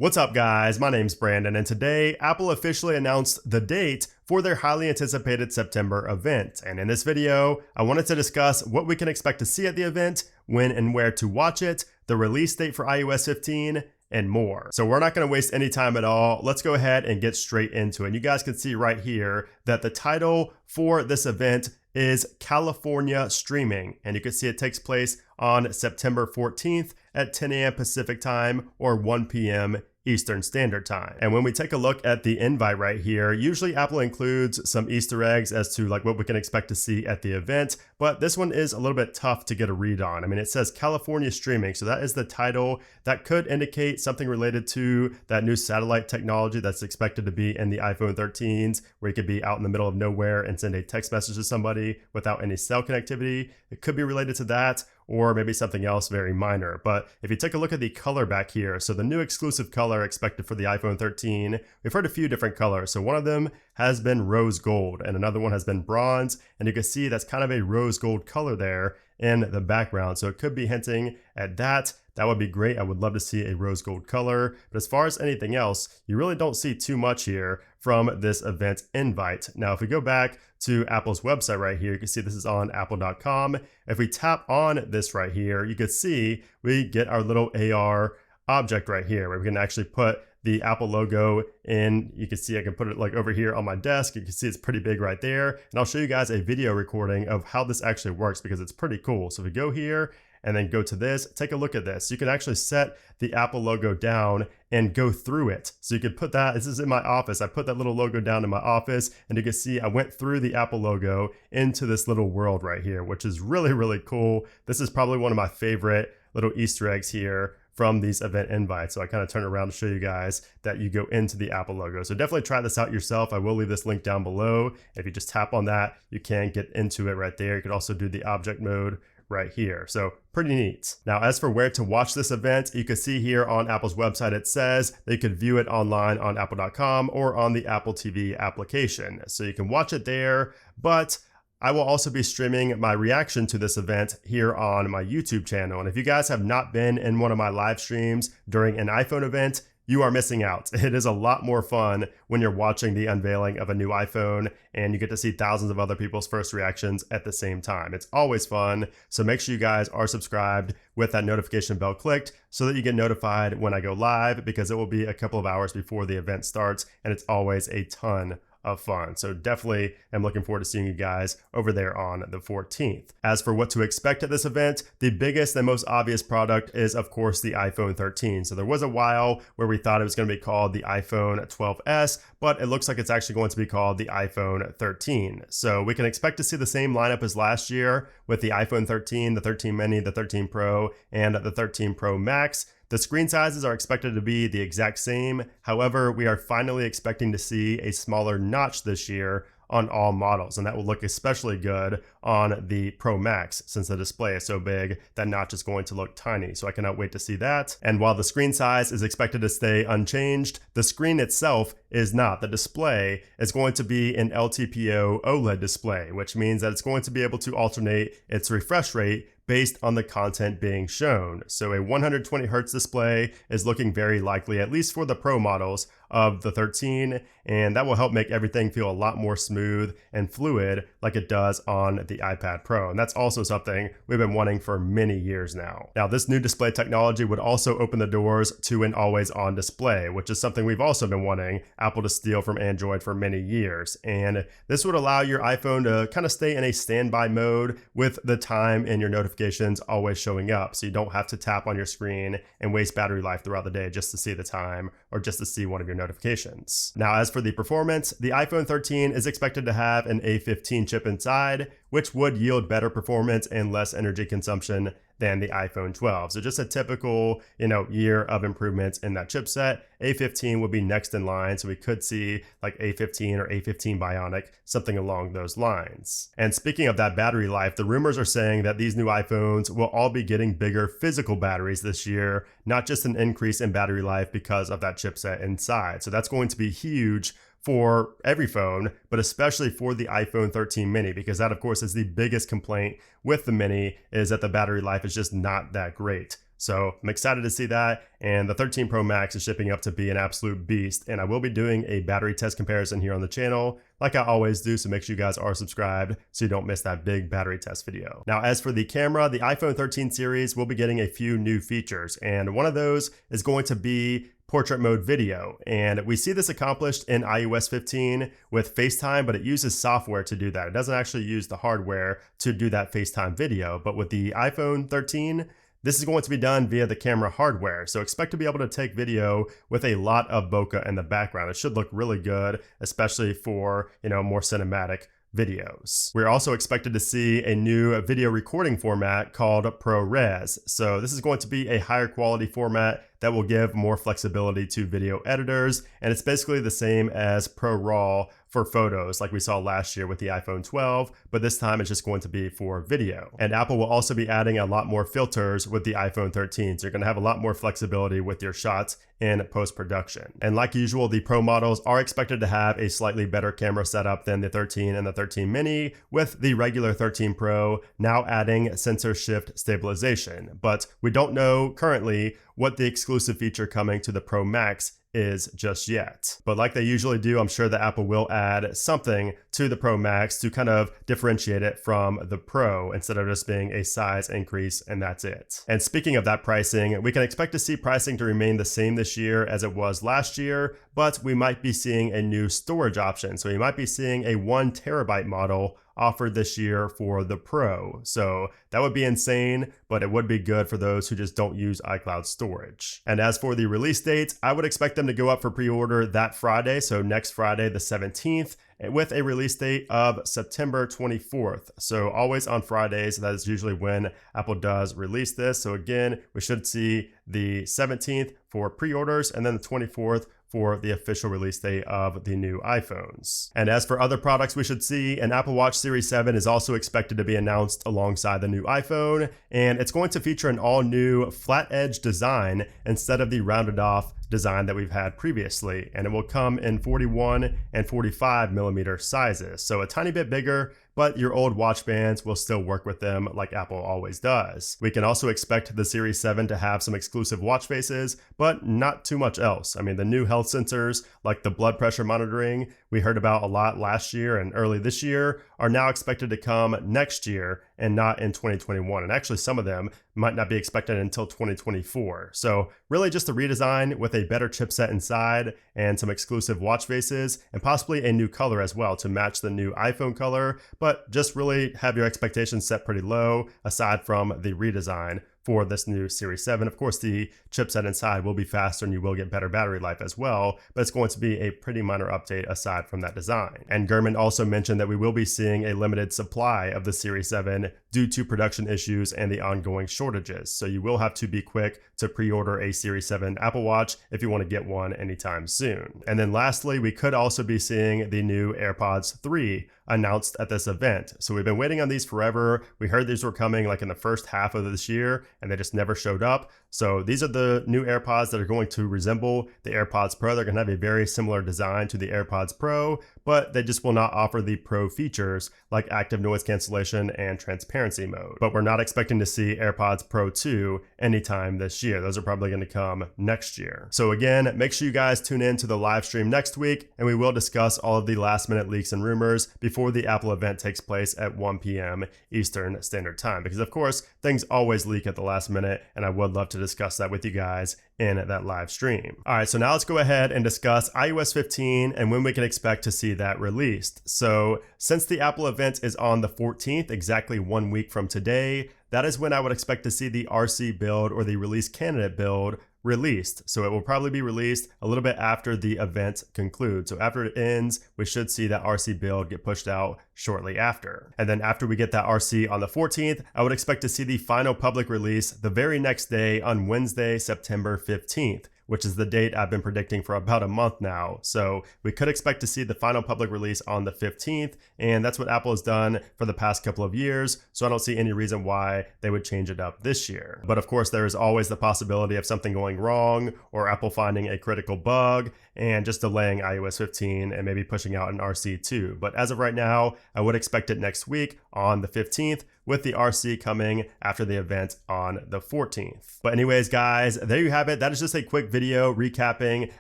What's up guys, my name's Brandon and today Apple officially announced the date for their highly anticipated September event. And in this video, I wanted to discuss what we can expect to see at the event, when and where to watch it, the release date for iOS 15, and more. So we're not going to waste any time at all. Let's go ahead and get straight into it. And you guys can see right here that the title for this event is California Streaming, and you can see it takes place on September 14th at 10 a.m. Pacific time or 1 p.m. Eastern Standard Time. And when we take a look at the invite right here, usually Apple includes some Easter eggs as to like what we can expect to see at the event, but this one is a little bit tough to get a read on. I mean, it says California Streaming, so that is the title. That could indicate something related to that new satellite technology that's expected to be in the iPhone 13s, where you could be out in the middle of nowhere and send a text message to somebody without any cell connectivity. It could be related to that, or maybe something else very minor. But if you take a look at the color back here, so the new exclusive color expected for the iPhone 13, we've heard a few different colors. So one of them has been rose gold and another one has been bronze. And you can see that's kind of a rose gold color there in the background. So it could be hinting at that. That would be great. I would love to see a rose gold color. But as far as anything else, you really don't see too much here from this event invite. Now, if we go back to Apple's website right here, you can see this is on apple.com. If we tap on this right here, you can see we get our little AR object right here where we can actually put the Apple logo in. You can see I can put it like over here on my desk. You can see it's pretty big right there. And I'll show you guys a video recording of how this actually works because it's pretty cool. So if we go here and then go to this, take a look at this. You can actually set the Apple logo down and go through it. So you could put that, this is in my office. I put that little logo down in my office and you can see I went through the Apple logo into this little world right here, which is really, really cool. This is probably one of my favorite little Easter eggs here from these event invites. So I kind of turn around to show you guys that you go into the Apple logo. So definitely try this out yourself. I will leave this link down below. If you just tap on that, you can get into it right there. You could also do the object mode right here. So pretty neat. Now, as for where to watch this event, you can see here on Apple's website, it says that you could view it online on apple.com or on the Apple TV application. So you can watch it there, but I will also be streaming my reaction to this event here on my YouTube channel. And if you guys have not been in one of my live streams during an iPhone event, you are missing out. It is a lot more fun when you're watching the unveiling of a new iPhone and you get to see thousands of other people's first reactions at the same time. It's always fun. So make sure you guys are subscribed with that notification bell clicked so that you get notified when I go live, because it will be a couple of hours before the event starts and it's always a ton of fun. So definitely am looking forward to seeing you guys over there on the 14th. As for what to expect at this event, the biggest and most obvious product is of course the iPhone 13. So there was a while where we thought it was going to be called the iPhone 12s, but it looks like it's actually going to be called the iPhone 13. So we can expect to see the same lineup as last year with the iPhone 13, the 13 mini, the 13 Pro, and the 13 Pro Max. The screen sizes are expected to be the exact same. However, we are finally expecting to see a smaller notch this year on all models, and that will look especially good on the Pro Max since the display is so big. That notch is going to look tiny, so I cannot wait to see that. And while the screen size is expected to stay unchanged, the screen itself is not. The display is going to be an LTPO OLED display, which means that it's going to be able to alternate its refresh rate based on the content being shown. So a 120 Hz display is looking very likely, at least for the Pro models of the 13, and that will help make everything feel a lot more smooth and fluid like it does on the iPad Pro. And that's also something we've been wanting for many years now. Now, this new display technology would also open the doors to an always-on display, which is something we've also been wanting Apple to steal from Android for many years. And this would allow your iPhone to kind of stay in a standby mode with the time and your notifications always showing up, so you don't have to tap on your screen and waste battery life throughout the day just to see the time or just to see one of your notifications. Now, as for the performance, the iPhone 13 is expected to have an A15 chip inside, which would yield better performance and less energy consumption than the iPhone 12. So just a typical, year of improvements in that chipset. A15 would be next in line, so we could see like A15 or A15 Bionic, something along those lines. And speaking of that battery life, the rumors are saying that these new iPhones will all be getting bigger physical batteries this year, not just an increase in battery life because of that chipset inside. So that's going to be huge for every phone, but especially for the iPhone 13 mini, because that of course is the biggest complaint with the mini, is that the battery life is just not that great. So I'm excited to see that. And the 13 Pro Max is shipping up to be an absolute beast. And I will be doing a battery test comparison here on the channel, like I always do. So make sure you guys are subscribed so you don't miss that big battery test video. Now, as for the camera, the iPhone 13 series will be getting a few new features. And one of those is going to be portrait mode video. And we see this accomplished in iOS 15 with FaceTime, but it uses software to do that. It doesn't actually use the hardware to do that FaceTime video. But with the iPhone 13, this is going to be done via the camera hardware. So expect to be able to take video with a lot of bokeh in the background. It should look really good, especially for, more cinematic videos. We're also expected to see a new video recording format called ProRes. So this is going to be a higher quality format that will give more flexibility to video editors. And it's basically the same as ProRAW for photos like we saw last year with the iPhone 12, but this time it's just going to be for video. And Apple will also be adding a lot more filters with the iPhone 13. So you're going to have a lot more flexibility with your shots in post-production. And like usual, the Pro models are expected to have a slightly better camera setup than the 13 and the 13 mini, with the regular 13 Pro now adding sensor shift stabilization. But we don't know currently what the exclusive feature coming to the Pro Max is just yet. But like they usually do, I'm sure that Apple will add something to the Pro Max to kind of differentiate it from the Pro instead of just being a size increase and that's it. And speaking of that pricing, we can expect to see pricing to remain the same this year as it was last year, but we might be seeing a new storage option. So you might be seeing a 1 terabyte model offered this year for the Pro. So that would be insane, but it would be good for those who just don't use iCloud storage. And as for the release dates, I would expect them to go up for pre-order that Friday, so next Friday the 17th, with a release date of September 24th. So always on Fridays, that is usually when Apple does release this. So again, we should see the 17th for pre-orders and then the 24th for the official release date of the new iPhones. And as for other products we should see, an Apple Watch Series 7 is also expected to be announced alongside the new iPhone, and it's going to feature an all-new flat edge design instead of the rounded off design that we've had previously, and it will come in 41 and 45 millimeter sizes, so a tiny bit bigger, but your old watch bands will still work with them like Apple always does. We can also expect the Series 7 to have some exclusive watch faces, but not too much else. I mean, the new health sensors like the blood pressure monitoring we heard about a lot last year and early this year are now expected to come next year and not in 2021. And actually some of them might not be expected until 2024. So really just a redesign with a better chipset inside and some exclusive watch faces and possibly a new color as well to match the new iPhone color, but just really have your expectations set pretty low aside from the redesign for this new Series 7. Of course, the chipset inside will be faster and you will get better battery life as well, but it's going to be a pretty minor update aside from that design. And Gurman also mentioned that we will be seeing a limited supply of the Series 7 due to production issues and the ongoing shortages. So you will have to be quick to pre-order a Series 7 Apple Watch if you want to get one anytime soon. And then lastly, we could also be seeing the new AirPods 3 announced at this event. So we've been waiting on these forever. We heard these were coming like in the first half of this year and they just never showed up. So these are the new AirPods that are going to resemble the AirPods Pro. They're going to have a very similar design to the AirPods Pro, but they just will not offer the Pro features like active noise cancellation and transparency mode. But we're not expecting to see AirPods Pro 2 anytime this year. Those are probably going to come next year. So again, make sure you guys tune in to the live stream next week, and we will discuss all of the last minute leaks and rumors before the Apple event takes place at 1 p.m. Eastern Standard Time. Because of course, things always leak at the last minute, and I would love to discuss that with you guys in that live stream. All right, so now let's go ahead and discuss iOS 15 and when we can expect to see that released. So since the Apple event is on the 14th, exactly 1 week from today, that is when I would expect to see the RC build or the release candidate build released. So it will probably be released a little bit after the event concludes. So after it ends, we should see that RC build get pushed out shortly after. And then after we get that RC on the 14th, I would expect to see the final public release the very next day on Wednesday, September 15th. Which is the date I've been predicting for about a month now. So we could expect to see the final public release on the 15th, and that's what Apple has done for the past couple of years, so I don't see any reason why they would change it up this year. But of course, there is always the possibility of something going wrong, or Apple finding a critical bug, and just delaying iOS 15 and maybe pushing out an RC2. But as of right now, I would expect it next week on the 15th, with the RC coming after the event on the 14th. But anyways, guys, there you have it. That is just a quick video recapping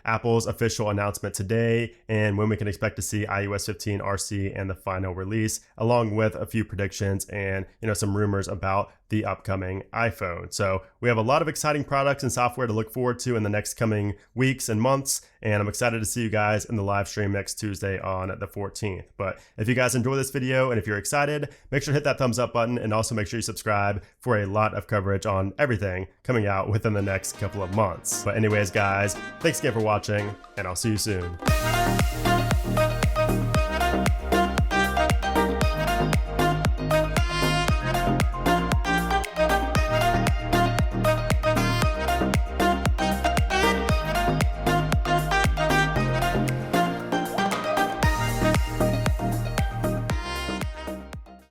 Apple's official announcement today and when we can expect to see iOS 15 RC and the final release, along with a few predictions and some rumors about the upcoming iPhone. So we have a lot of exciting products and software to look forward to in the next coming weeks and months, and I'm excited to see you guys in the live stream next Tuesday on the 14th. But if you guys enjoy this video and if you're excited, make sure to hit that thumbs up button and also make sure you subscribe for a lot of coverage on everything coming out within the next couple of months. But anyways, guys, thanks again for watching, and I'll see you soon.